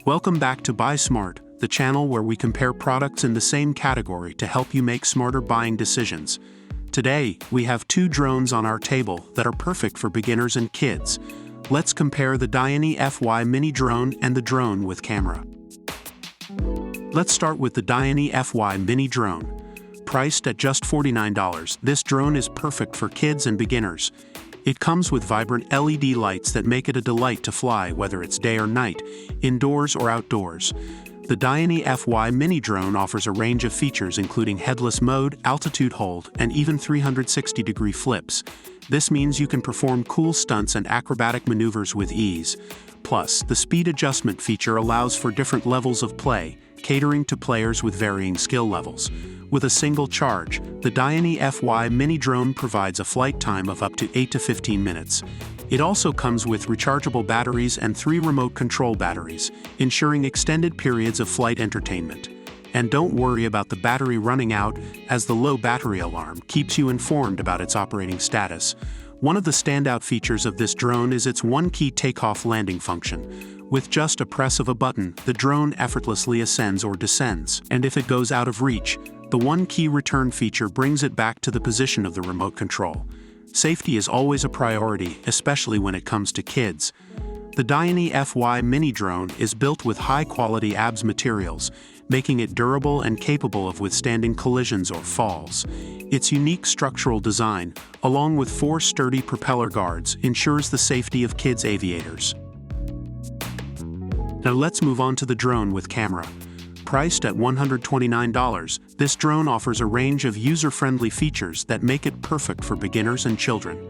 Welcome back to Buy Smart, the channel where we compare products in the same category to help you make smarter buying decisions. Today, we have two drones on our table that are perfect for beginners and kids. Let's compare the DyineeFy Mini Drone and the drone with camera. Let's start with the DyineeFy Mini Drone. Priced at just $49, this drone is perfect for kids and beginners. It comes with vibrant LED lights that make it a delight to fly whether it's day or night, indoors or outdoors. The DyineeFy Mini Drone offers a range of features including headless mode, altitude hold, and even 360-degree flips. This means you can perform cool stunts and acrobatic maneuvers with ease. Plus, the speed adjustment feature allows for different levels of play, catering to players with varying skill levels. With a single charge, the DyineeFy Mini Drone provides a flight time of up to 8 to 15 minutes. It also comes with rechargeable batteries and 3 remote control batteries, ensuring extended periods of flight entertainment. And don't worry about the battery running out, as the low battery alarm keeps you informed about its operating status. One of the standout features of this drone is its one-key takeoff landing function. With just a press of a button, the drone effortlessly ascends or descends, and if it goes out of reach, the one-key return feature brings it back to the position of the remote control. Safety is always a priority, especially when it comes to kids. The DyineeFy Mini Drone is built with high-quality ABS materials, making it durable and capable of withstanding collisions or falls. Its unique structural design, along with 4 sturdy propeller guards, ensures the safety of kids' aviators. Now let's move on to the drone with camera. Priced at $129, this drone offers a range of user-friendly features that make it perfect for beginners and children.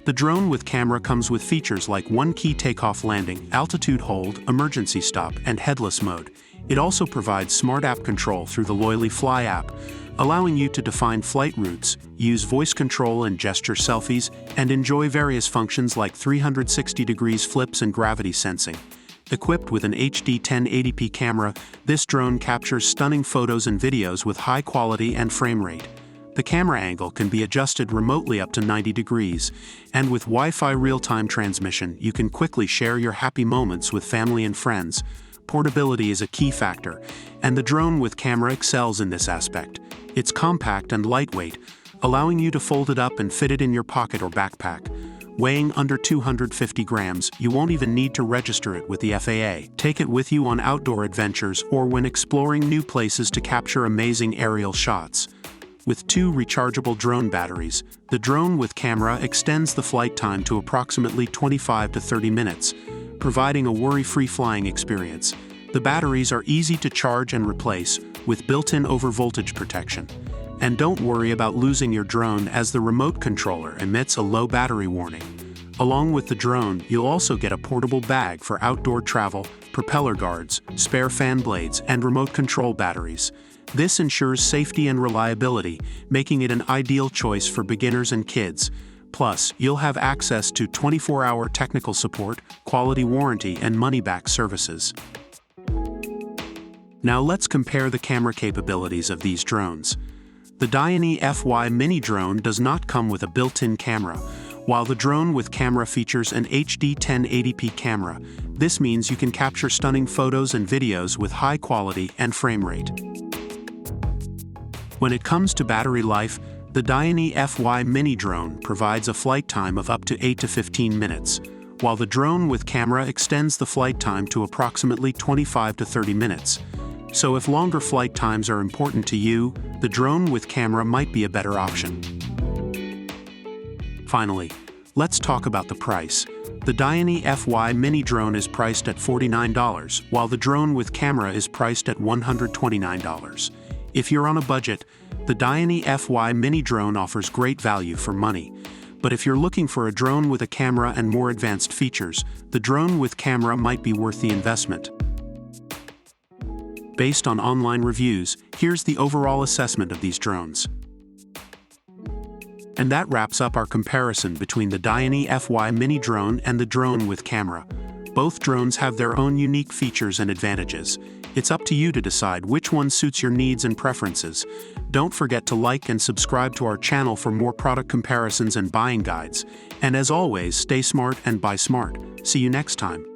The drone with camera comes with features like one-key takeoff landing, altitude hold, emergency stop, and headless mode. It also provides smart app control through the DyineeFy app, allowing you to define flight routes, use voice control and gesture selfies, and enjoy various functions like 360 degrees flips and gravity sensing. Equipped with an HD 1080p camera, this drone captures stunning photos and videos with high quality and frame rate. The camera angle can be adjusted remotely up to 90 degrees, and with Wi-Fi real-time transmission, you can quickly share your happy moments with family and friends. Portability is a key factor, and the drone with camera excels in this aspect. It's compact and lightweight, allowing you to fold it up and fit it in your pocket or backpack. Weighing under 250 grams, you won't even need to register it with the FAA. Take it with you on outdoor adventures or when exploring new places to capture amazing aerial shots. With 2 rechargeable drone batteries, the drone with camera extends the flight time to approximately 25 to 30 minutes, providing a worry-free flying experience. The batteries are easy to charge and replace, with built-in overvoltage protection. And don't worry about losing your drone, as the remote controller emits a low battery warning. Along with the drone, you'll also get a portable bag for outdoor travel, propeller guards, spare fan blades, and remote control batteries. This ensures safety and reliability, making it an ideal choice for beginners and kids. Plus, you'll have access to 24-hour technical support, quality warranty, and money-back services. Now let's compare the camera capabilities of these drones. The DyineeFy Mini Drone does not come with a built-in camera, while the drone with camera features an HD 1080p camera. This means you can capture stunning photos and videos with high quality and frame rate. When it comes to battery life, the DyineeFy Mini Drone provides a flight time of up to 8 to 15 minutes, while the drone with camera extends the flight time to approximately 25 to 30 minutes. So if longer flight times are important to you, the drone with camera might be a better option. Finally, let's talk about the price. The DyineeFy Mini Drone is priced at $49, while the drone with camera is priced at $129. If you're on a budget, the DyineeFy Mini Drone offers great value for money. But if you're looking for a drone with a camera and more advanced features, the drone with camera might be worth the investment. Based on online reviews, here's the overall assessment of these drones. And that wraps up our comparison between the DyineeFy Mini Drone and the drone with camera. Both drones have their own unique features and advantages. It's up to you to decide which one suits your needs and preferences. Don't forget to like and subscribe to our channel for more product comparisons and buying guides. And as always, stay smart and buy smart. See you next time.